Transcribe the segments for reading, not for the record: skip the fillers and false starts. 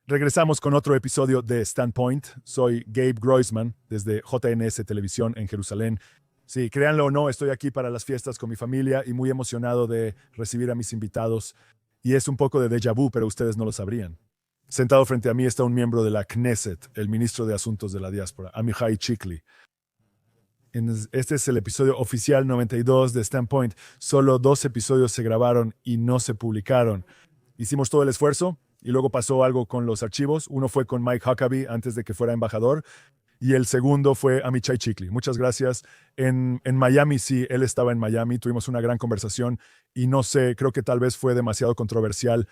Regresamos con otro episodio de Standpoint. Soy Gabe Groisman desde JNS Televisión en Jerusalén. Sí, créanlo o no, estoy aquí para las fiestas con mi familia y muy emocionado de recibir a mis invitados. Y es un poco de déjà vu, pero ustedes no lo sabrían. Sentado frente a mí está un miembro de la Knesset, el ministro de Asuntos de la Diáspora, Amichai Chikli. Este es el episodio oficial 92 de Standpoint. Solo 2 episodios se grabaron y no se publicaron. Hicimos todo el esfuerzo y luego pasó algo con los archivos. Uno fue con Mike Huckabee antes de que fuera embajador y el segundo fue Amichai Chikli. Muchas gracias. En Miami, sí, él estaba en Miami. Tuvimos una gran conversación y no sé, creo que tal vez fue demasiado controversial.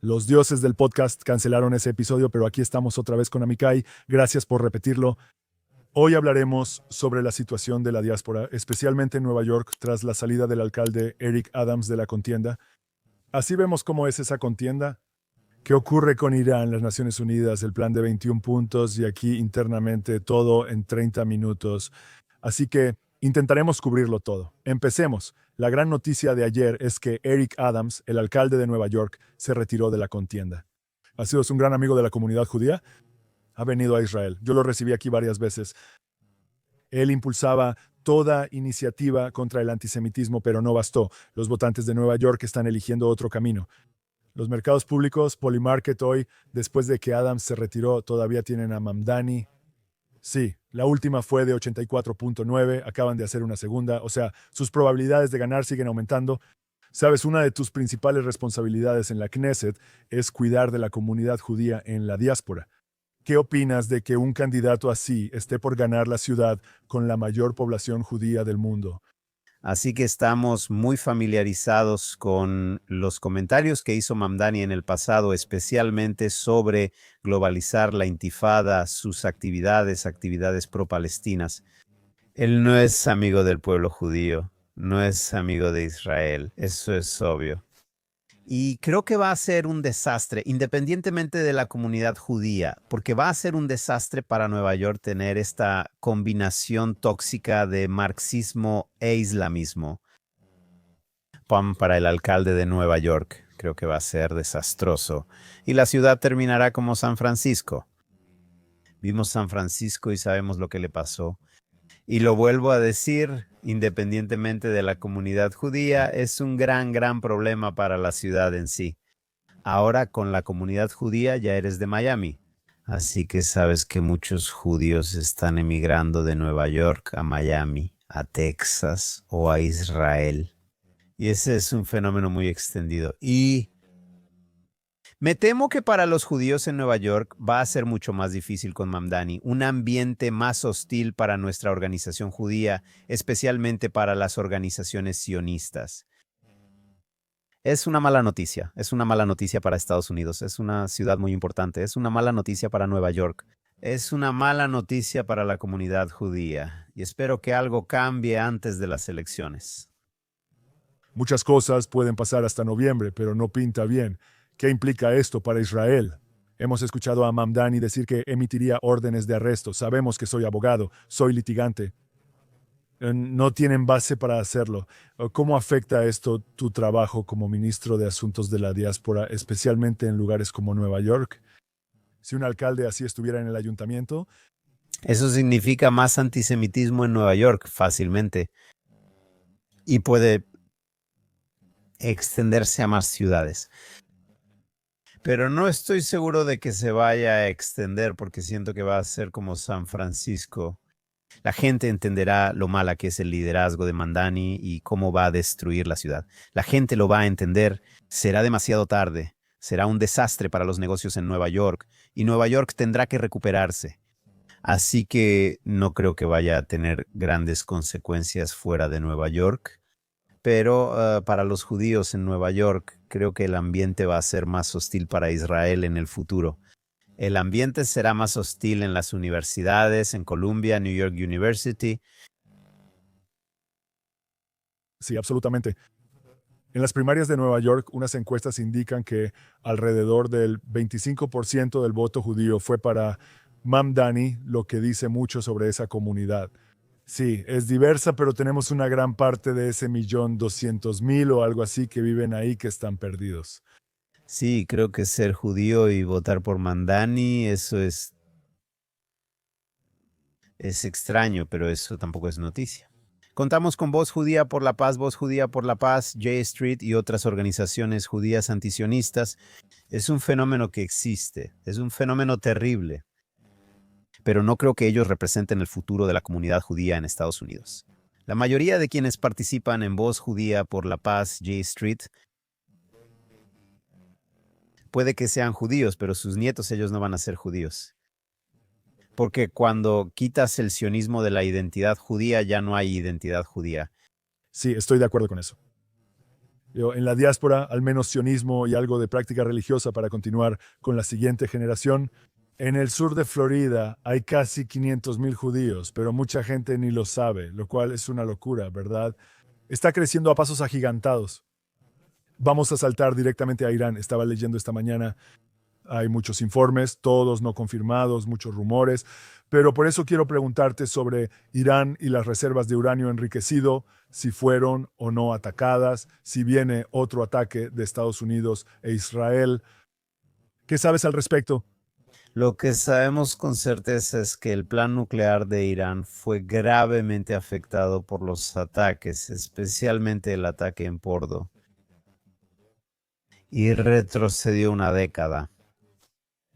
Los dioses del podcast cancelaron ese episodio, pero aquí estamos otra vez con Amichai. Gracias por repetirlo. Hoy hablaremos sobre la situación de la diáspora, especialmente en Nueva York, tras la salida del alcalde Eric Adams de la contienda. Así vemos cómo es esa contienda. ¿Qué ocurre con Irán, las Naciones Unidas, el plan de 21 puntos y aquí internamente todo en 30 minutos? Así que intentaremos cubrirlo todo. Empecemos. La gran noticia de ayer es que Eric Adams, el alcalde de Nueva York, se retiró de la contienda. ¿Ha sido un gran amigo de la comunidad judía? Ha venido a Israel. Yo lo recibí aquí varias veces. Él impulsaba toda iniciativa contra el antisemitismo, pero no bastó. Los votantes de Nueva York están eligiendo otro camino. Los mercados públicos, Polymarket hoy, después de que Adams se retiró, todavía tienen a Mamdani. Sí, la última fue de 84.9, acaban de hacer una segunda, o sea, sus probabilidades de ganar siguen aumentando. Sabes, una de tus principales responsabilidades en la Knesset es cuidar de la comunidad judía en la diáspora. ¿Qué opinas de que un candidato así esté por ganar la ciudad con la mayor población judía del mundo? Así que estamos muy familiarizados con los comentarios que hizo Mamdani en el pasado, especialmente sobre globalizar la intifada, sus actividades pro-palestinas. Él no es amigo del pueblo judío, no es amigo de Israel, eso es obvio. Y creo que va a ser un desastre, independientemente de la comunidad judía, porque va a ser un desastre para Nueva York tener esta combinación tóxica de marxismo e islamismo. Para el alcalde de Nueva York, creo que va a ser desastroso. Y la ciudad terminará como San Francisco. Vimos San Francisco y sabemos lo que le pasó. Y lo vuelvo a decir, independientemente de la comunidad judía, es un gran problema para la ciudad en sí. Ahora con la comunidad judía ya eres de Miami. Así que sabes que muchos judíos están emigrando de Nueva York a Miami, a Texas o a Israel. Y ese es un fenómeno muy extendido. Y me temo que para los judíos en Nueva York va a ser mucho más difícil con Mamdani, un ambiente más hostil para nuestra organización judía, especialmente para las organizaciones sionistas. Es una mala noticia para Estados Unidos, es una ciudad muy importante, es una mala noticia para Nueva York, es una mala noticia para la comunidad judía y espero que algo cambie antes de las elecciones. Muchas cosas pueden pasar hasta noviembre, pero no pinta bien. ¿Qué implica esto para Israel? Hemos escuchado a Mamdani decir que emitiría órdenes de arresto. Sabemos que soy abogado, soy litigante. No tienen base para hacerlo. ¿Cómo afecta esto tu trabajo como ministro de Asuntos de la Diáspora, especialmente en lugares como Nueva York? Si un alcalde así estuviera en el ayuntamiento. Eso significa más antisemitismo en Nueva York fácilmente y puede extenderse a más ciudades. Pero no estoy seguro de que se vaya a extender porque siento que va a ser como San Francisco. La gente entenderá lo mala que es el liderazgo de Mamdani y cómo va a destruir la ciudad. La gente lo va a entender. Será demasiado tarde. Será un desastre para los negocios en Nueva York y Nueva York tendrá que recuperarse. Así que no creo que vaya a tener grandes consecuencias fuera de Nueva York. Pero para los judíos en Nueva York, creo que el ambiente va a ser más hostil para Israel en el futuro. El ambiente será más hostil en las universidades, en Columbia, New York University. Sí, absolutamente. En las primarias de Nueva York, unas encuestas indican que alrededor del 25% del voto judío fue para Mamdani, lo que dice mucho sobre esa comunidad. Sí, es diversa, pero tenemos una gran parte de ese 1.200.000 o algo así que viven ahí que están perdidos. Sí, creo que ser judío y votar por Mamdani, eso es extraño, pero eso tampoco es noticia. Contamos con Voz Judía por la Paz, Voz Judía por la Paz, J Street y otras organizaciones judías antisionistas. Es un fenómeno que existe, es un fenómeno terrible, pero no creo que ellos representen el futuro de la comunidad judía en Estados Unidos. La mayoría de quienes participan en Voz Judía por la Paz, J Street, puede que sean judíos, pero sus nietos ellos no van a ser judíos. Porque cuando quitas el sionismo de la identidad judía, ya no hay identidad judía. Sí, estoy de acuerdo con eso. En la diáspora, al menos sionismo y algo de práctica religiosa para continuar con la siguiente generación. En el sur de Florida hay casi 500,000 judíos, pero mucha gente ni lo sabe, lo cual es una locura, ¿verdad? Está creciendo a pasos agigantados. Vamos a saltar directamente a Irán. Estaba leyendo esta mañana. Hay muchos informes, todos no confirmados, muchos rumores, pero por eso quiero preguntarte sobre Irán y las reservas de uranio enriquecido, si fueron o no atacadas, si viene otro ataque de Estados Unidos e Israel. ¿Qué sabes al respecto? Lo que sabemos con certeza es que el plan nuclear de Irán fue gravemente afectado por los ataques, especialmente el ataque en Fordo, y retrocedió una década.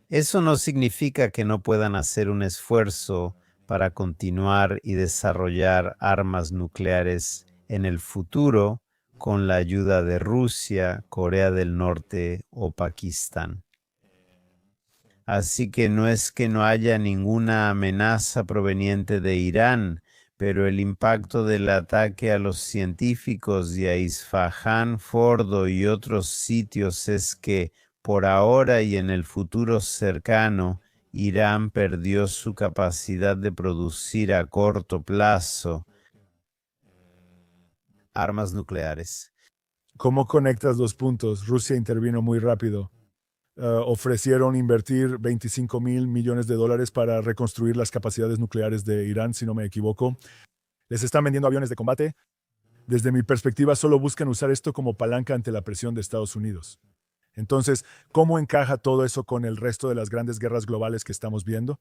Eso no significa que no puedan hacer un esfuerzo para continuar y desarrollar armas nucleares en el futuro con la ayuda de Rusia, Corea del Norte o Pakistán. Así que no es que no haya ninguna amenaza proveniente de Irán, pero el impacto del ataque a los científicos y a Isfahán, Fordo y otros sitios es que por ahora y en el futuro cercano, Irán perdió su capacidad de producir a corto plazo armas nucleares. ¿Cómo conectas los puntos? Rusia intervino muy rápido. Ofrecieron invertir 25,000 millones de dólares para reconstruir las capacidades nucleares de Irán, si no me equivoco. Les están vendiendo aviones de combate. Desde mi perspectiva, solo buscan usar esto como palanca ante la presión de Estados Unidos. Entonces, ¿cómo encaja todo eso con el resto de las grandes guerras globales que estamos viendo?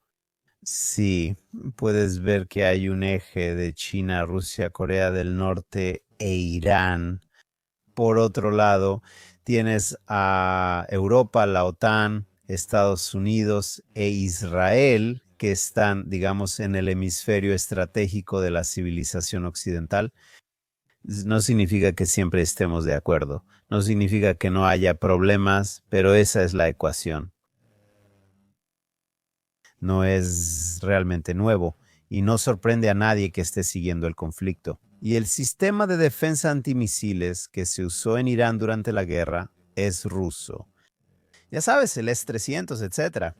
Sí, puedes ver que hay un eje de China, Rusia, Corea del Norte e Irán. Por otro lado, tienes a Europa, la OTAN, Estados Unidos e Israel, que están, digamos, en el hemisferio estratégico de la civilización occidental. No significa que siempre estemos de acuerdo, no significa que no haya problemas, pero esa es la ecuación. No es realmente nuevo y no sorprende a nadie que esté siguiendo el conflicto. Y el sistema de defensa antimisiles que se usó en Irán durante la guerra es ruso. Ya sabes, el S-300, etc.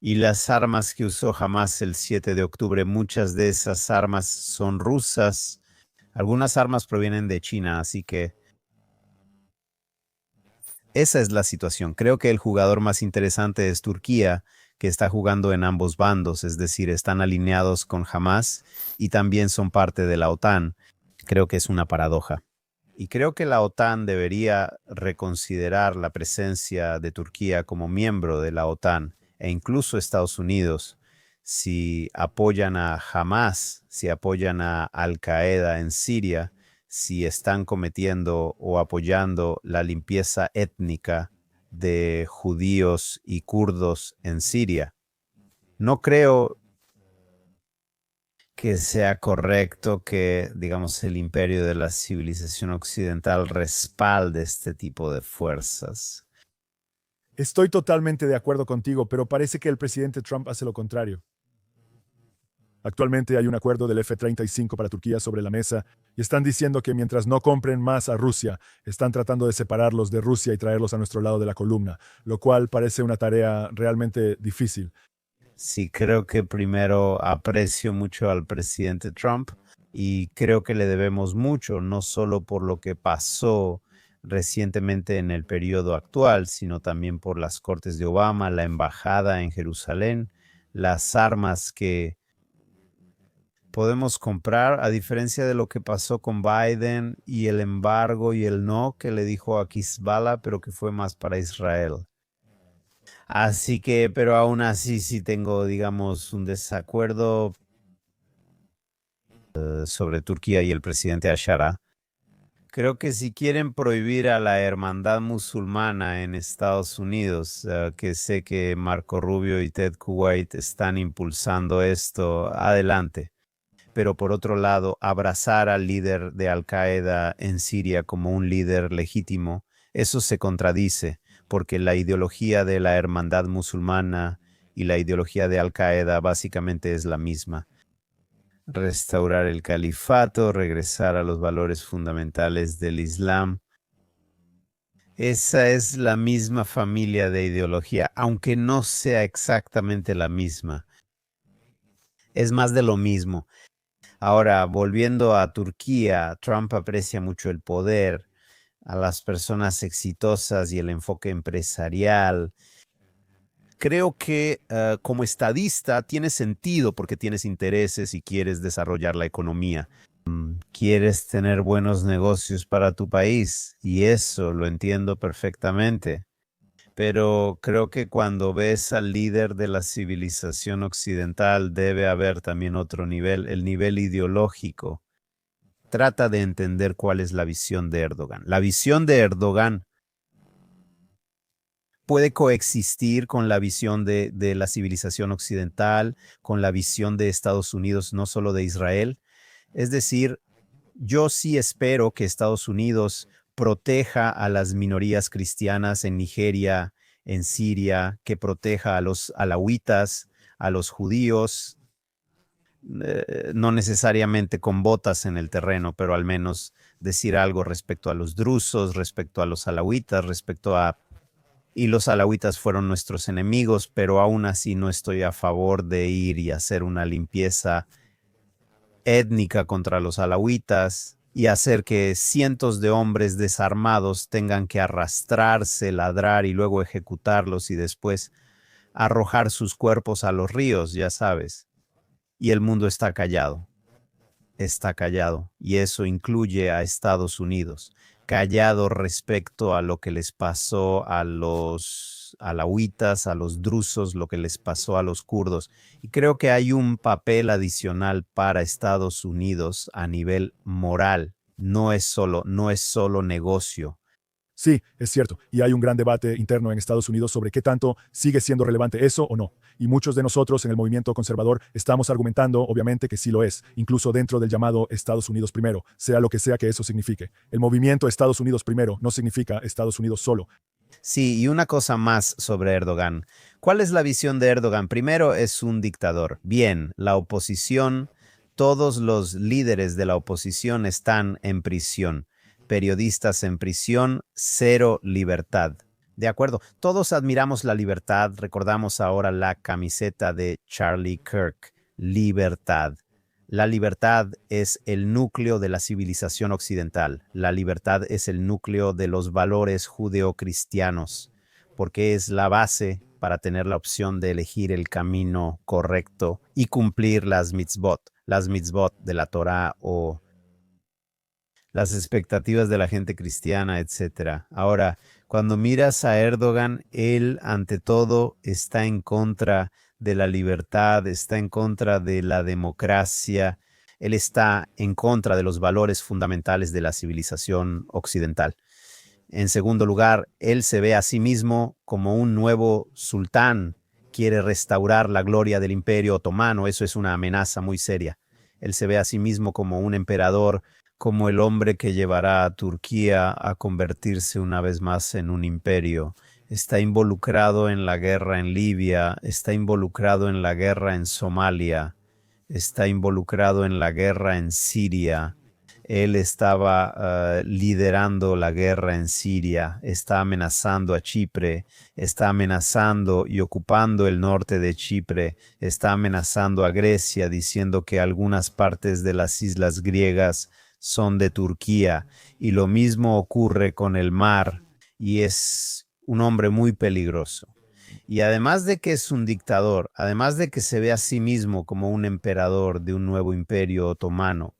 Y las armas que usó Hamas el 7 de octubre, muchas de esas armas son rusas. Algunas armas provienen de China, así que esa es la situación. Creo que el jugador más interesante es Turquía, que está jugando en ambos bandos, es decir, están alineados con Hamas y también son parte de la OTAN. Creo que es una paradoja. Y creo que la OTAN debería reconsiderar la presencia de Turquía como miembro de la OTAN e incluso Estados Unidos si apoyan a Hamas, si apoyan a Al Qaeda en Siria, si están cometiendo o apoyando la limpieza étnica de judíos y kurdos en Siria. No creo que sea correcto que, digamos, el imperio de la civilización occidental respalde este tipo de fuerzas. Estoy totalmente de acuerdo contigo, pero parece que el presidente Trump hace lo contrario. Actualmente hay un acuerdo del F-35 para Turquía sobre la mesa y están diciendo que mientras no compren más a Rusia, están tratando de separarlos de Rusia y traerlos a nuestro lado de la columna, lo cual parece una tarea realmente difícil. Sí, creo que primero aprecio mucho al presidente Trump y creo que le debemos mucho, no solo por lo que pasó recientemente en el periodo actual, sino también por las cortes de Obama, la embajada en Jerusalén, las armas que podemos comprar, a diferencia de lo que pasó con Biden y el embargo y el no que le dijo a Hezbollah, pero que fue más para Israel. Así que, pero aún así sí tengo, digamos, un desacuerdo sobre Turquía y el presidente Ashara. Creo que si quieren prohibir a la hermandad musulmana en Estados Unidos, que sé que Marco Rubio y Ted Kuwait están impulsando esto, adelante. Pero por otro lado, abrazar al líder de Al-Qaeda en Siria como un líder legítimo, eso se contradice, porque la ideología de la hermandad musulmana y la ideología de Al-Qaeda básicamente es la misma. Restaurar el califato, regresar a los valores fundamentales del Islam. Esa es la misma familia de ideología, aunque no sea exactamente la misma. Es más de lo mismo. Ahora, volviendo a Turquía, Trump aprecia mucho el poder, a las personas exitosas y el enfoque empresarial. Creo que como estadista tiene sentido porque tienes intereses y quieres desarrollar la economía. Quieres tener buenos negocios para tu país y eso lo entiendo perfectamente. Pero creo que cuando ves al líder de la civilización occidental debe haber también otro nivel, el nivel ideológico. Trata de entender cuál es la visión de Erdogan. La visión de Erdogan puede coexistir con la visión de la civilización occidental, con la visión de Estados Unidos, no solo de Israel. Es decir, yo sí espero que Estados Unidos proteja a las minorías cristianas en Nigeria, en Siria, que proteja a los alawitas, a los judíos, no necesariamente con botas en el terreno, pero al menos decir algo respecto a los drusos, respecto a los alawitas, respecto a... Y los alawitas fueron nuestros enemigos, pero aún así no estoy a favor de ir y hacer una limpieza étnica contra los alawitas y hacer que cientos de hombres desarmados tengan que arrastrarse, ladrar y luego ejecutarlos y después arrojar sus cuerpos a los ríos, ya sabes. Y el mundo está callado, y eso incluye a Estados Unidos, callado respecto a lo que les pasó a los alawitas, a los drusos, lo que les pasó a los kurdos. Y creo que hay un papel adicional para Estados Unidos a nivel moral. No es solo negocio. Sí, es cierto, y hay un gran debate interno en Estados Unidos sobre qué tanto sigue siendo relevante eso o no. Y muchos de nosotros en el movimiento conservador estamos argumentando, obviamente, que sí lo es, incluso dentro del llamado Estados Unidos primero, sea lo que sea que eso signifique. El movimiento Estados Unidos primero no significa Estados Unidos solo. Sí, y una cosa más sobre Erdogan. ¿Cuál es la visión de Erdogan? Primero, es un dictador. Bien, la oposición, todos los líderes de la oposición están en prisión. Periodistas en prisión, cero libertad. De acuerdo, todos admiramos la libertad, recordamos ahora la camiseta de Charlie Kirk, libertad. La libertad es el núcleo de la civilización occidental. La libertad es el núcleo de los valores judeocristianos, porque es la base para tener la opción de elegir el camino correcto y cumplir las mitzvot de la Torá o las expectativas de la gente cristiana, etc. Ahora, cuando miras a Erdogan, él ante todo está en contra de la libertad, está en contra de la democracia, él está en contra de los valores fundamentales de la civilización occidental. En segundo lugar, él se ve a sí mismo como un nuevo sultán, quiere restaurar la gloria del Imperio Otomano, eso es una amenaza muy seria. Él se ve a sí mismo como un emperador, como el hombre que llevará a Turquía a convertirse una vez más en un imperio. Está involucrado en la guerra en Libia, está involucrado en la guerra en Somalia, está involucrado en la guerra en Siria. Él estaba liderando la guerra en Siria, está amenazando a Chipre, está amenazando y ocupando el norte de Chipre, está amenazando a Grecia diciendo que algunas partes de las islas griegas son de Turquía, y lo mismo ocurre con el mar, y es un hombre muy peligroso. Y además de que es un dictador, además de que se ve a sí mismo como un emperador de un nuevo imperio otomano,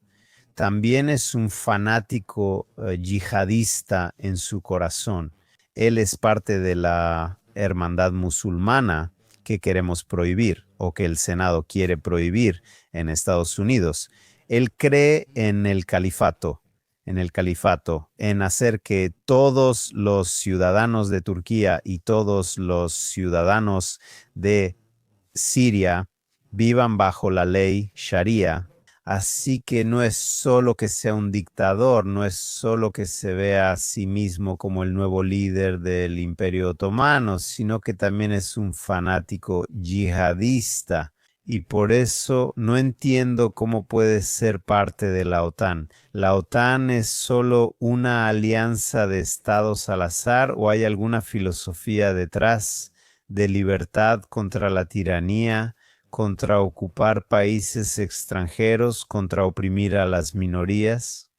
también es un fanático yihadista en su corazón. Él es parte de la hermandad musulmana que queremos prohibir o que el Senado quiere prohibir en Estados Unidos. Él cree en hacer que todos los ciudadanos de Turquía y todos los ciudadanos de Siria vivan bajo la ley Sharia. Así que no es solo que sea un dictador, no es solo que se vea a sí mismo como el nuevo líder del Imperio Otomano, sino que también es un fanático yihadista. Y por eso no entiendo cómo puede ser parte de la OTAN. ¿La OTAN es solo una alianza de estados al azar o hay alguna filosofía detrás de libertad contra la tiranía, contra ocupar países extranjeros, contra oprimir a las minorías?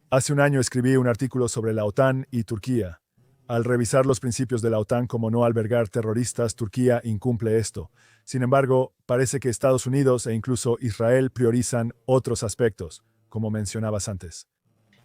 Hace un año escribí un artículo sobre la OTAN y Turquía. Al revisar los principios de la OTAN como no albergar terroristas, Turquía incumple esto. Sin embargo, parece que Estados Unidos e incluso Israel priorizan otros aspectos, como mencionabas antes.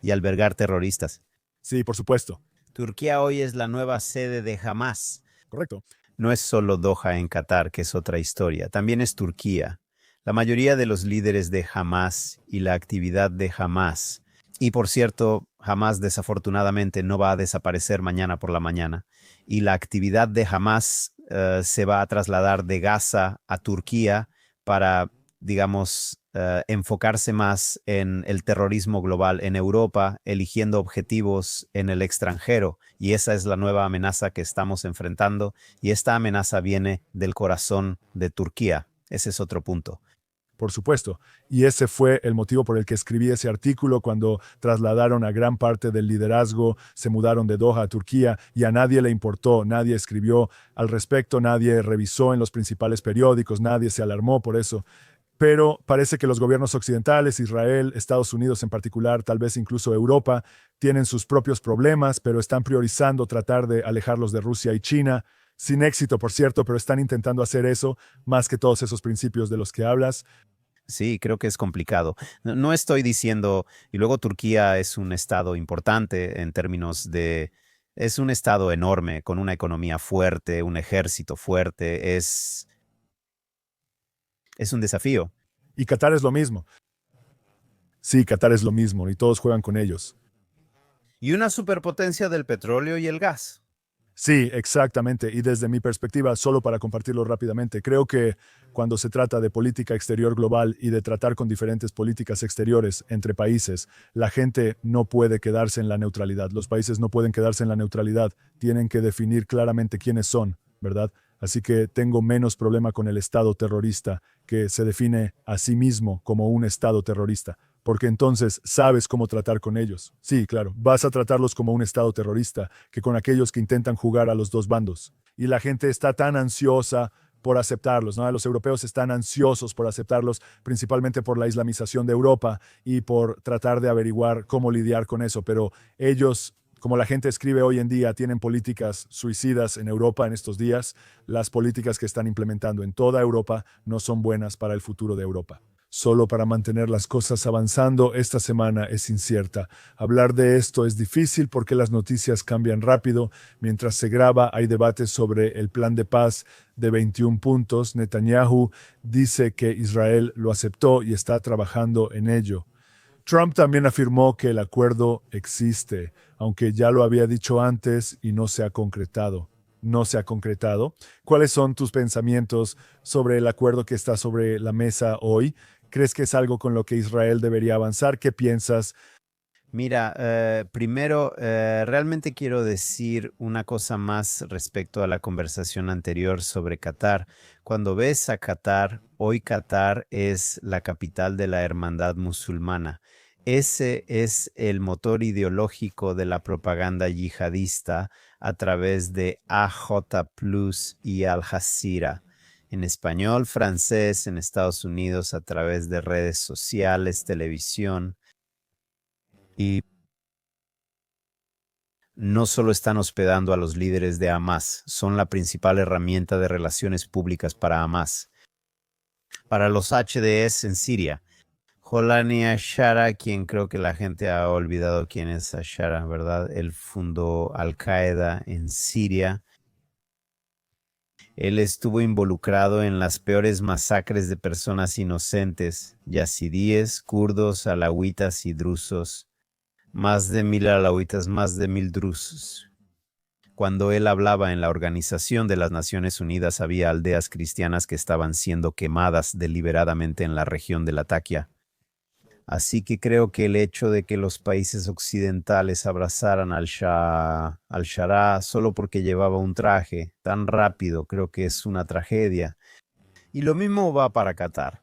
Y albergar terroristas. Sí, por supuesto. Turquía hoy es la nueva sede de Hamas. Correcto. No es solo Doha en Qatar, que es otra historia, también es Turquía. La mayoría de los líderes de Hamas y la actividad de Hamas, y por cierto, Hamas desafortunadamente no va a desaparecer mañana por la mañana, y la actividad de Hamas se va a trasladar de Gaza a Turquía para, digamos, enfocarse más en el terrorismo global en Europa, eligiendo objetivos en el extranjero. Y esa es la nueva amenaza que estamos enfrentando. Y esta amenaza viene del corazón de Turquía. Ese es otro punto. Por supuesto. Y ese fue el motivo por el que escribí ese artículo cuando trasladaron a gran parte del liderazgo, se mudaron de Doha a Turquía y a nadie le importó, nadie escribió al respecto, nadie revisó en los principales periódicos, nadie se alarmó por eso. Pero parece que los gobiernos occidentales, Israel, Estados Unidos en particular, tal vez incluso Europa, tienen sus propios problemas, pero están priorizando tratar de alejarlos de Rusia y China, sin éxito, por cierto, pero están intentando hacer eso más que todos esos principios de los que hablas. Sí, creo que es complicado. No estoy diciendo, y luego Turquía es un estado importante en términos de, es un estado enorme, con una economía fuerte, un ejército fuerte, es un desafío. Y Qatar es lo mismo. Sí, Qatar es lo mismo y todos juegan con ellos. Y una superpotencia del petróleo y el gas. Sí, exactamente. Y desde mi perspectiva, solo para compartirlo rápidamente, creo que cuando se trata de política exterior global y de tratar con diferentes políticas exteriores entre países, la gente no puede quedarse en la neutralidad. Los países no pueden quedarse en la neutralidad. Tienen que definir claramente quiénes son, ¿verdad? Así que tengo menos problema con el Estado terrorista, que se define a sí mismo como un Estado terrorista, porque entonces sabes cómo tratar con ellos. Sí, claro, vas a tratarlos como un Estado terrorista que con aquellos que intentan jugar a los dos bandos. Y la gente está tan ansiosa por aceptarlos, ¿no? Los europeos están ansiosos por aceptarlos, principalmente por la islamización de Europa y por tratar de averiguar cómo lidiar con eso, pero ellos, como la gente escribe hoy en día, tienen políticas suicidas en Europa en estos días. Las políticas que están implementando en toda Europa no son buenas para el futuro de Europa. Solo para mantener las cosas avanzando, esta semana es incierta. Hablar de esto es difícil porque las noticias cambian rápido. Mientras se graba, hay debates sobre el plan de paz de 21 puntos. Netanyahu dice que Israel lo aceptó y está trabajando en ello. Trump también afirmó que el acuerdo existe, aunque ya lo había dicho antes y no se ha concretado. No se ha concretado. ¿Cuáles son tus pensamientos sobre el acuerdo que está sobre la mesa hoy? ¿Crees que es algo con lo que Israel debería avanzar? ¿Qué piensas? Mira, primero, realmente quiero decir una cosa más respecto a la conversación anterior sobre Qatar. Cuando ves a Qatar, hoy Qatar es la capital de la hermandad musulmana. Ese es el motor ideológico de la propaganda yihadista a través de AJ Plus y Al Jazeera. En español, francés, en Estados Unidos, a través de redes sociales, televisión. Y no solo están hospedando a los líderes de Hamas, son la principal herramienta de relaciones públicas para Hamas. Para los HDS en Siria, Holani Ashara, quien creo que la gente ha olvidado quién es Ashara, ¿verdad? Él fundó Al-Qaeda en Siria. Él estuvo involucrado en las peores masacres de personas inocentes, yazidíes, kurdos, alawitas y drusos. Más de 1000 alawitas, más de 1000 drusos. Cuando él hablaba en la Organización de las Naciones Unidas, había aldeas cristianas que estaban siendo quemadas deliberadamente en la región de Latakia. Así que creo que el hecho de que los países occidentales abrazaran al-Sharaa solo porque llevaba un traje tan rápido, creo que es una tragedia. Y lo mismo va para Qatar.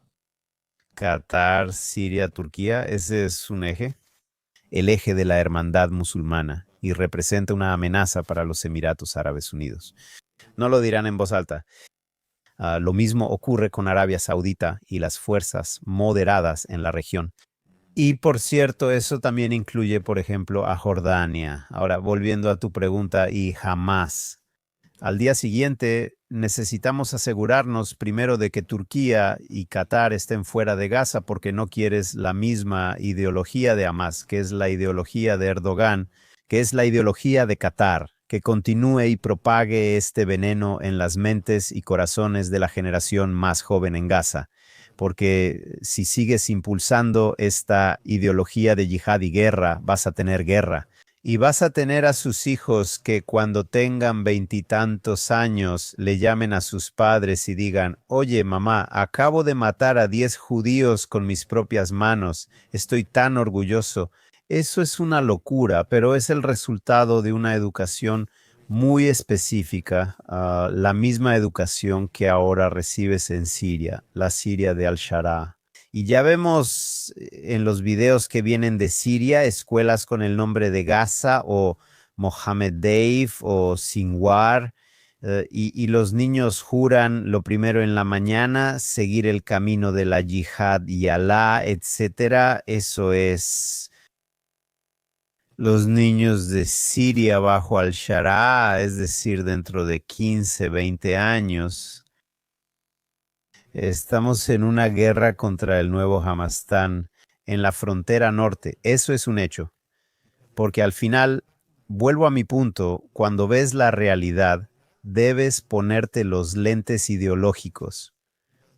Qatar, Siria, Turquía, ese es un eje, el eje de la hermandad musulmana, y representa una amenaza para los Emiratos Árabes Unidos. No lo dirán en voz alta. Lo mismo ocurre con Arabia Saudita y las fuerzas moderadas en la región. Y por cierto, eso también incluye, por ejemplo, a Jordania. Ahora, volviendo a tu pregunta, y Hamas. Al día siguiente, necesitamos asegurarnos primero de que Turquía y Qatar estén fuera de Gaza porque no quieres la misma ideología de Hamas, que es la ideología de Erdogan, que es la ideología de Qatar, que continúe y propague este veneno en las mentes y corazones de la generación más joven en Gaza. Porque si sigues impulsando esta ideología de yihad y guerra, vas a tener guerra. Y vas a tener a sus hijos que cuando tengan 20 y tantos años le llamen a sus padres y digan: oye, mamá, acabo de matar a 10 judíos con mis propias manos, estoy tan orgulloso. Eso es una locura, pero es el resultado de una educación muy específica, la misma educación que ahora recibes en Siria, la Siria de Al-Sharaa. Y ya vemos en los videos que vienen de Siria escuelas con el nombre de Gaza o Mohammed Deif o Sinwar, y los niños juran lo primero en la mañana, seguir el camino de la yihad y Alá, etc. Eso es los niños de Siria bajo Al-Sharaa, es decir, dentro de 15, 20 años. Estamos en una guerra contra el nuevo Hamastán en la frontera norte. Eso es un hecho. Porque al final, vuelvo a mi punto, cuando ves la realidad, debes ponerte los lentes ideológicos.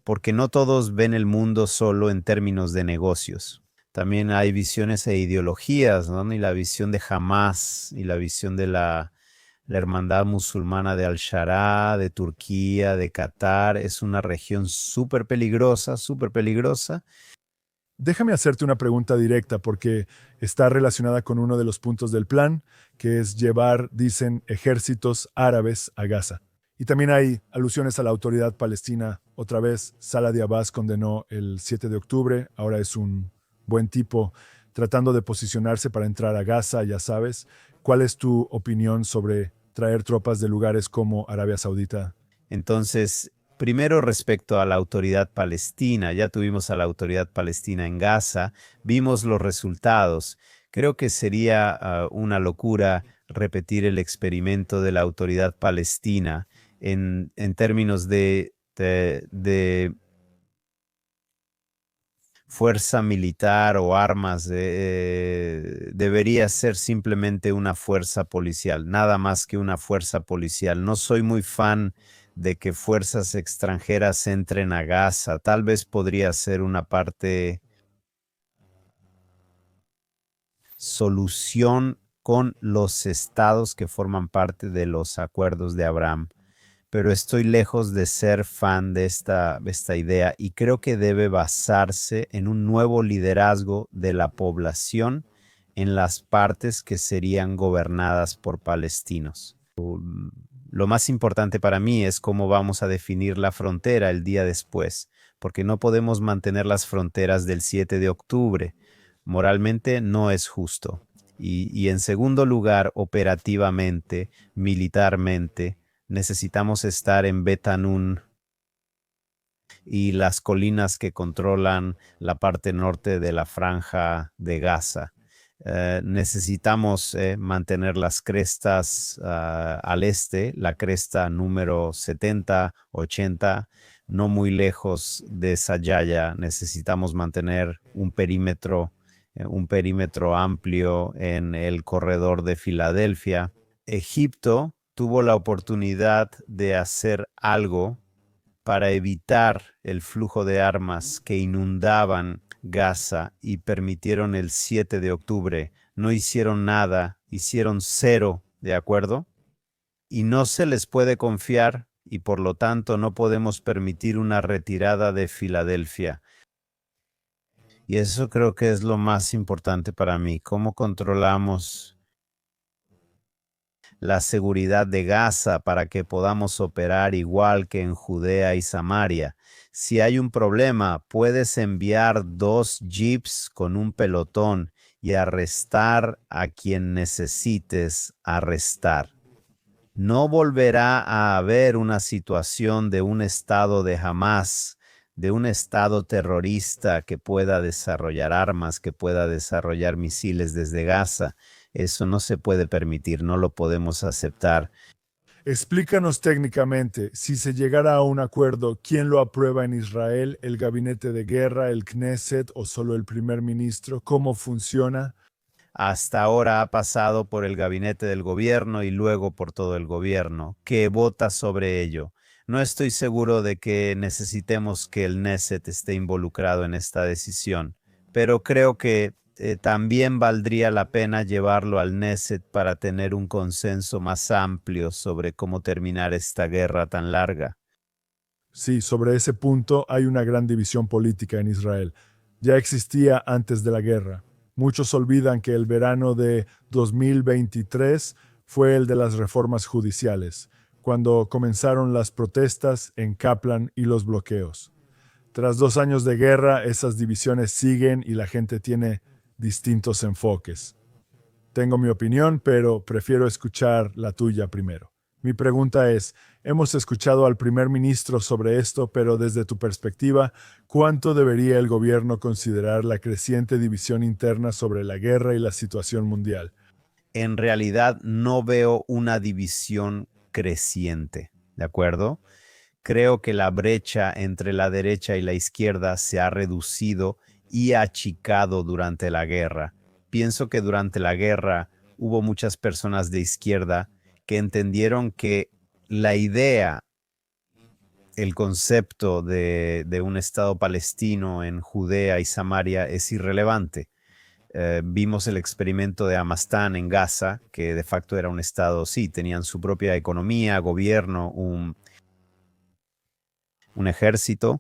Porque no todos ven el mundo solo en términos de negocios. También hay visiones e ideologías, ¿no? Y la visión de Hamas y la visión de la hermandad musulmana de Al-Sharaa, de Turquía, de Qatar, es una región súper peligrosa, súper peligrosa. Déjame hacerte una pregunta directa porque está relacionada con uno de los puntos del plan, que es llevar, dicen, ejércitos árabes a Gaza. Y también hay alusiones a la autoridad palestina. Otra vez, Salah de Abbas condenó el 7 de octubre, ahora es un buen tipo tratando de posicionarse para entrar a Gaza, ya sabes. ¿Cuál es tu opinión sobre traer tropas de lugares como Arabia Saudita? Entonces, primero respecto a la autoridad palestina, ya tuvimos a la autoridad palestina en Gaza, vimos los resultados. Creo que sería una locura repetir el experimento de la autoridad palestina en términos de fuerza militar o armas. Debería ser simplemente una fuerza policial, nada más que una fuerza policial. No soy muy fan de que fuerzas extranjeras entren a Gaza. Tal vez podría ser una parte solución con los estados que forman parte de los acuerdos de Abraham. Pero estoy lejos de ser fan de esta idea y creo que debe basarse en un nuevo liderazgo de la población en las partes que serían gobernadas por palestinos. Lo más importante para mí es cómo vamos a definir la frontera el día después, porque no podemos mantener las fronteras del 7 de octubre. Moralmente no es justo. Y en segundo lugar, operativamente, militarmente, necesitamos estar en Betanún y las colinas que controlan la parte norte de la franja de Gaza. Necesitamos mantener las crestas al este, la cresta número 70, 80, no muy lejos de Sayaya. Necesitamos mantener un perímetro amplio en el corredor de Filadelfia. Egipto tuvo la oportunidad de hacer algo para evitar el flujo de armas que inundaban Gaza y permitieron el 7 de octubre. No hicieron nada, hicieron cero, ¿de acuerdo? Y no se les puede confiar y por lo tanto no podemos permitir una retirada de Filadelfia. Y eso creo que es lo más importante para mí. ¿Cómo controlamos la seguridad de Gaza para que podamos operar igual que en Judea y Samaria? Si hay un problema, puedes enviar 2 jeeps con un pelotón y arrestar a quien necesites arrestar. No volverá a haber una situación de un estado de Hamás, de un estado terrorista que pueda desarrollar armas, que pueda desarrollar misiles desde Gaza. Eso no se puede permitir, no lo podemos aceptar. Explícanos técnicamente, si se llegara a un acuerdo, ¿quién lo aprueba en Israel? ¿El gabinete de guerra, el Knesset o solo el primer ministro? ¿Cómo funciona? Hasta ahora ha pasado por el gabinete del gobierno y luego por todo el gobierno, que vota sobre ello. No estoy seguro de que necesitemos que el Knesset esté involucrado en esta decisión, pero creo que también valdría la pena llevarlo al Knesset para tener un consenso más amplio sobre cómo terminar esta guerra tan larga. Sí, sobre ese punto hay una gran división política en Israel. Ya existía antes de la guerra. Muchos olvidan que el verano de 2023 fue el de las reformas judiciales, cuando comenzaron las protestas en Kaplan y los bloqueos. Tras 2 años de guerra, esas divisiones siguen y la gente tiene distintos enfoques. Tengo mi opinión, pero prefiero escuchar la tuya primero. Mi pregunta es, hemos escuchado al primer ministro sobre esto, pero desde tu perspectiva, ¿cuánto debería el gobierno considerar la creciente división interna sobre la guerra y la situación mundial? En realidad no veo una división creciente, ¿de acuerdo? Creo que la brecha entre la derecha y la izquierda se ha reducido y achicado durante la guerra. Pienso que durante la guerra hubo muchas personas de izquierda que entendieron que la idea, el concepto de un Estado palestino en Judea y Samaria es irrelevante. Vimos el experimento de Hamastán en Gaza, que de facto era un Estado, sí, tenían su propia economía, gobierno, un ejército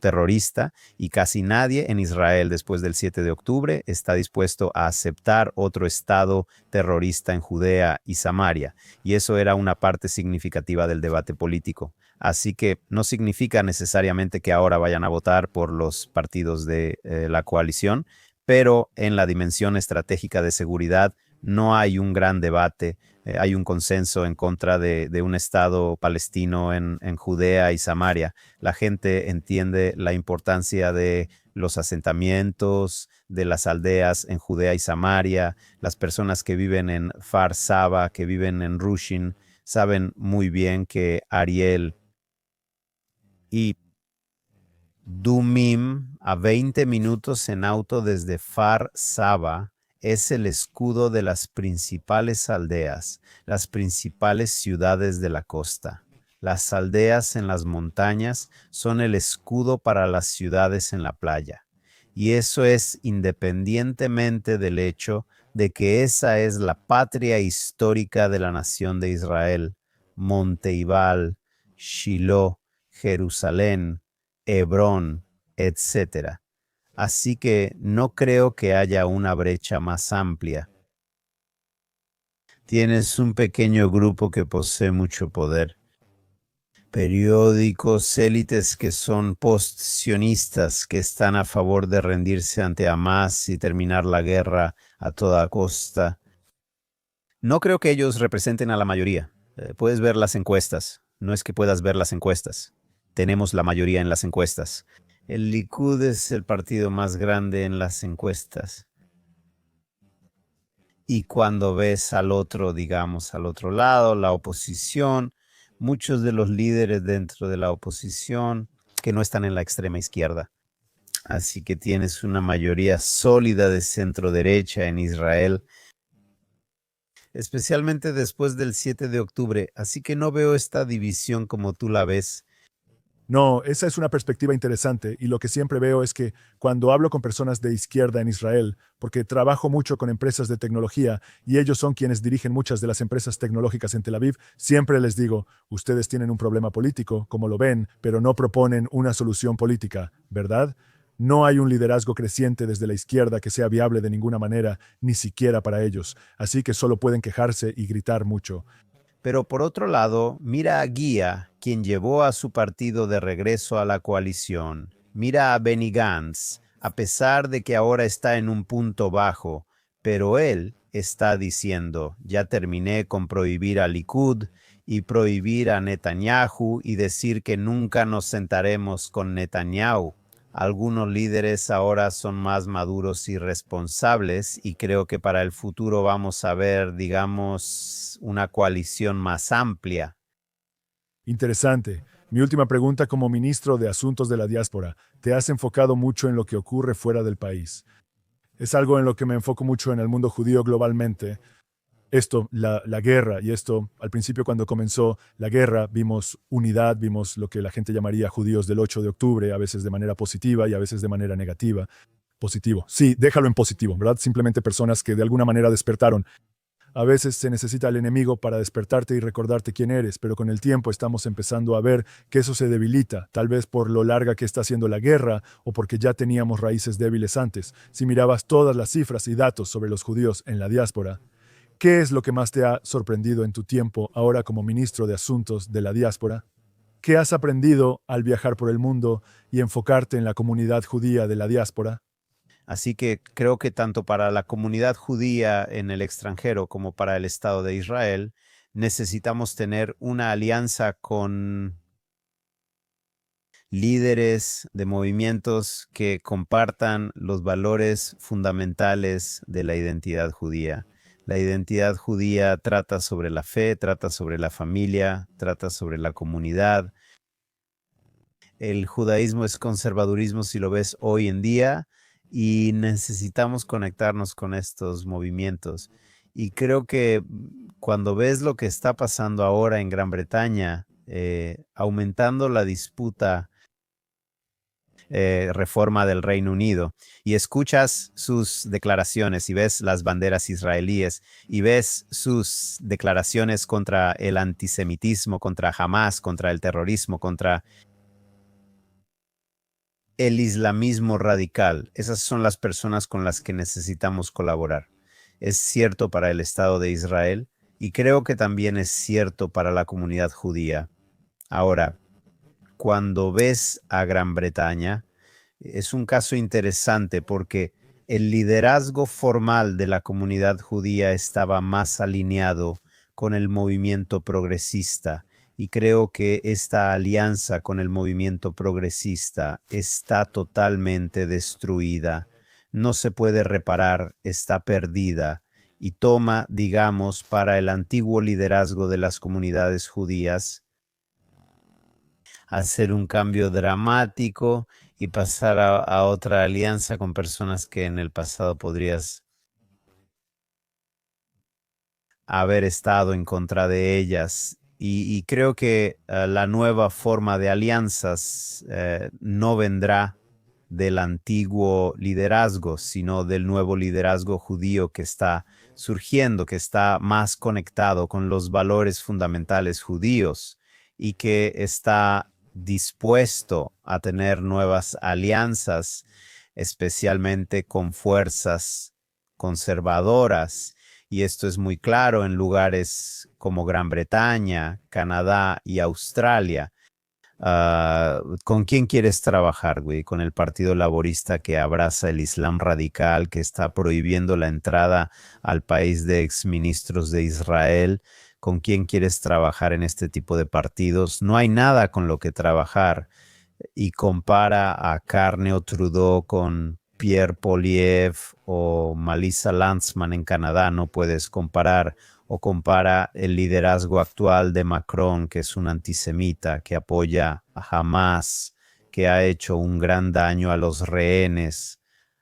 terrorista, y casi nadie en Israel después del 7 de octubre está dispuesto a aceptar otro estado terrorista en Judea y Samaria. Y eso era una parte significativa del debate político. Así que no significa necesariamente que ahora vayan a votar por los partidos de la coalición, pero en la dimensión estratégica de seguridad no hay un gran debate. Hay un consenso en contra de un Estado palestino en Judea y Samaria. La gente entiende la importancia de los asentamientos, de las aldeas en Judea y Samaria. Las personas que viven en Far Saba, que viven en Rushin, saben muy bien que Ariel y Dumim, a 20 minutos en auto desde Far Saba, es el escudo de las principales aldeas, las principales ciudades de la costa. Las aldeas en las montañas son el escudo para las ciudades en la playa. Y eso es independientemente del hecho de que esa es la patria histórica de la nación de Israel: Monte Ibal, Shiloh, Jerusalén, Hebrón, etc. Así que no creo que haya una brecha más amplia. Tienes un pequeño grupo que posee mucho poder. Periódicos, élites que son post-sionistas, que están a favor de rendirse ante Hamás y terminar la guerra a toda costa. No creo que ellos representen a la mayoría. Puedes ver las encuestas. No es que puedas ver las encuestas. Tenemos la mayoría en las encuestas. El Likud es el partido más grande en las encuestas. Y cuando ves al otro, digamos, al otro lado, la oposición, muchos de los líderes dentro de la oposición que no están en la extrema izquierda. Así que tienes una mayoría sólida de centro derecha en Israel, especialmente después del 7 de octubre. Así que no veo esta división como tú la ves. No, esa es una perspectiva interesante y lo que siempre veo es que cuando hablo con personas de izquierda en Israel, porque trabajo mucho con empresas de tecnología y ellos son quienes dirigen muchas de las empresas tecnológicas en Tel Aviv, siempre les digo, ustedes tienen un problema político, como lo ven, pero no proponen una solución política, ¿verdad? No hay un liderazgo creciente desde la izquierda que sea viable de ninguna manera, ni siquiera para ellos, así que solo pueden quejarse y gritar mucho. Pero por otro lado, mira a Guía, quien llevó a su partido de regreso a la coalición. Mira a Benny Gantz, a pesar de que ahora está en un punto bajo, pero él está diciendo, ya terminé con prohibir a Likud y prohibir a Netanyahu y decir que nunca nos sentaremos con Netanyahu. Algunos líderes ahora son más maduros y responsables y creo que para el futuro vamos a ver, digamos, una coalición más amplia. Interesante. Mi última pregunta como ministro de Asuntos de la Diáspora. Te has enfocado mucho en lo que ocurre fuera del país. Es algo en lo que me enfoco mucho en el mundo judío globalmente. Esto, la guerra, y esto, al principio cuando comenzó la guerra, vimos unidad, vimos lo que la gente llamaría judíos del 8 de octubre, a veces de manera positiva y a veces de manera negativa. Positivo. Sí, déjalo en positivo, ¿verdad? Simplemente personas que de alguna manera despertaron. A veces se necesita el enemigo para despertarte y recordarte quién eres, pero con el tiempo estamos empezando a ver que eso se debilita, tal vez por lo larga que está siendo la guerra o porque ya teníamos raíces débiles antes. Si mirabas todas las cifras y datos sobre los judíos en la diáspora, ¿qué es lo que más te ha sorprendido en tu tiempo ahora como ministro de Asuntos de la Diáspora? ¿Qué has aprendido al viajar por el mundo y enfocarte en la comunidad judía de la diáspora? Así que creo que tanto para la comunidad judía en el extranjero como para el Estado de Israel, necesitamos tener una alianza con líderes de movimientos que compartan los valores fundamentales de la identidad judía. La identidad judía trata sobre la fe, trata sobre la familia, trata sobre la comunidad. El judaísmo es conservadurismo si lo ves hoy en día y necesitamos conectarnos con estos movimientos. Y creo que cuando ves lo que está pasando ahora en Gran Bretaña, aumentando la disputa reforma del Reino Unido y escuchas sus declaraciones y ves las banderas israelíes y ves sus declaraciones contra el antisemitismo, contra Hamas, contra el terrorismo, contra el islamismo radical. Esas son las personas con las que necesitamos colaborar. Es cierto para el Estado de Israel y creo que también es cierto para la comunidad judía. Ahora, cuando ves a Gran Bretaña, es un caso interesante porque el liderazgo formal de la comunidad judía estaba más alineado con el movimiento progresista y creo que esta alianza con el movimiento progresista está totalmente destruida, no se puede reparar, está perdida y toma, digamos, para el antiguo liderazgo de las comunidades judías hacer un cambio dramático y pasar a otra alianza con personas que en el pasado podrías haber estado en contra de ellas. Y creo que la nueva forma de alianzas no vendrá del antiguo liderazgo, sino del nuevo liderazgo judío que está surgiendo, que está más conectado con los valores fundamentales judíos y que está dispuesto a tener nuevas alianzas, especialmente con fuerzas conservadoras. Y esto es muy claro en lugares como Gran Bretaña, Canadá y Australia. ¿Con quién quieres trabajar, güey? ¿Con el Partido Laborista que abraza el Islam radical, que está prohibiendo la entrada al país de exministros de Israel? ¿Con quién quieres trabajar en este tipo de partidos? No hay nada con lo que trabajar y compara a Carney o Trudeau con Pierre Poilievre o Melissa Lantsman en Canadá, no puedes comparar, o compara el liderazgo actual de Macron, que es un antisemita, que apoya a Hamas, que ha hecho un gran daño a los rehenes,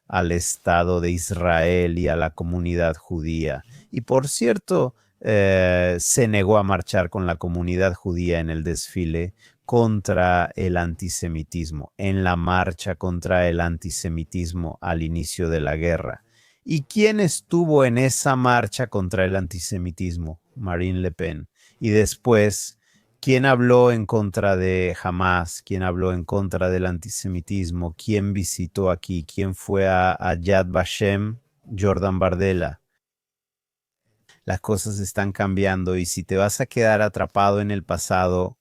al Estado de Israel y a la comunidad judía. Y por cierto, se negó a marchar con la comunidad judía en el desfile contra el antisemitismo, en la marcha contra el antisemitismo al inicio de la guerra. ¿Y quién estuvo en esa marcha contra el antisemitismo? Marine Le Pen. Y después, ¿quién habló en contra de Hamas? ¿Quién habló en contra del antisemitismo? ¿Quién visitó aquí? ¿Quién fue a Yad Vashem? Jordan Bardella. Las cosas están cambiando y si te vas a quedar atrapado en el pasado,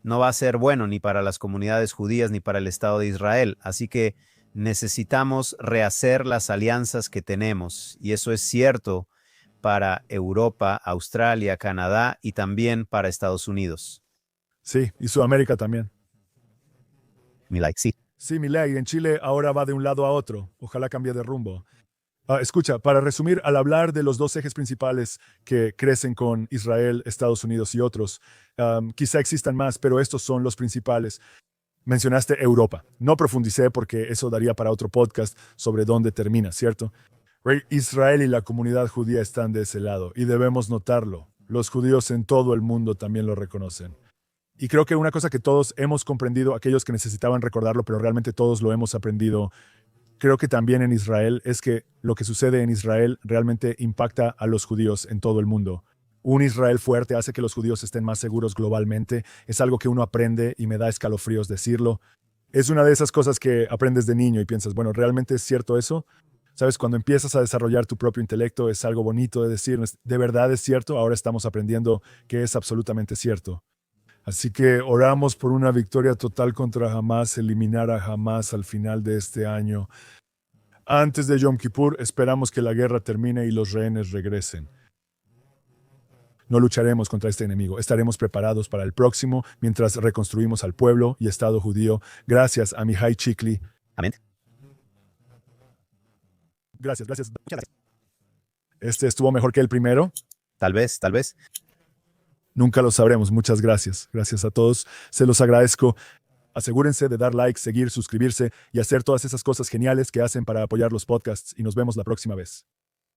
no va a ser bueno ni para las comunidades judías ni para el Estado de Israel. Así que necesitamos rehacer las alianzas que tenemos. Y eso es cierto para Europa, Australia, Canadá y también para Estados Unidos. Sí, y Sudamérica también. Milay, sí. Sí, Milei, en Chile ahora va de un lado a otro. Ojalá cambie de rumbo. Escucha, para resumir, al hablar de los dos ejes principales que crecen con Israel, Estados Unidos y otros, quizá existan más, pero estos son los principales. Mencionaste Europa. No profundicé porque eso daría para otro podcast sobre dónde termina, ¿cierto? Israel y la comunidad judía están de ese lado y debemos notarlo. Los judíos en todo el mundo también lo reconocen. Y creo que una cosa que todos hemos comprendido, aquellos que necesitaban recordarlo, pero realmente todos lo hemos aprendido, creo que también en Israel, es que lo que sucede en Israel realmente impacta a los judíos en todo el mundo. Un Israel fuerte hace que los judíos estén más seguros globalmente. Es algo que uno aprende y me da escalofríos decirlo. Es una de esas cosas que aprendes de niño y piensas, bueno, ¿realmente es cierto eso? Sabes, cuando empiezas a desarrollar tu propio intelecto es algo bonito de decir, ¿de verdad es cierto? Ahora estamos aprendiendo que es absolutamente cierto. Así que oramos por una victoria total contra Hamas, eliminar a Hamas al final de este año. Antes de Yom Kippur, esperamos que la guerra termine y los rehenes regresen. No lucharemos contra este enemigo. Estaremos preparados para el próximo mientras reconstruimos al pueblo y Estado judío. Gracias a Mihai Chikli. Amén. Gracias. Muchas gracias. ¿Este estuvo mejor que el primero? Tal vez. Nunca lo sabremos. Muchas gracias. Gracias a todos. Se los agradezco. Asegúrense de dar like, seguir, suscribirse y hacer todas esas cosas geniales que hacen para apoyar los podcasts y nos vemos la próxima vez.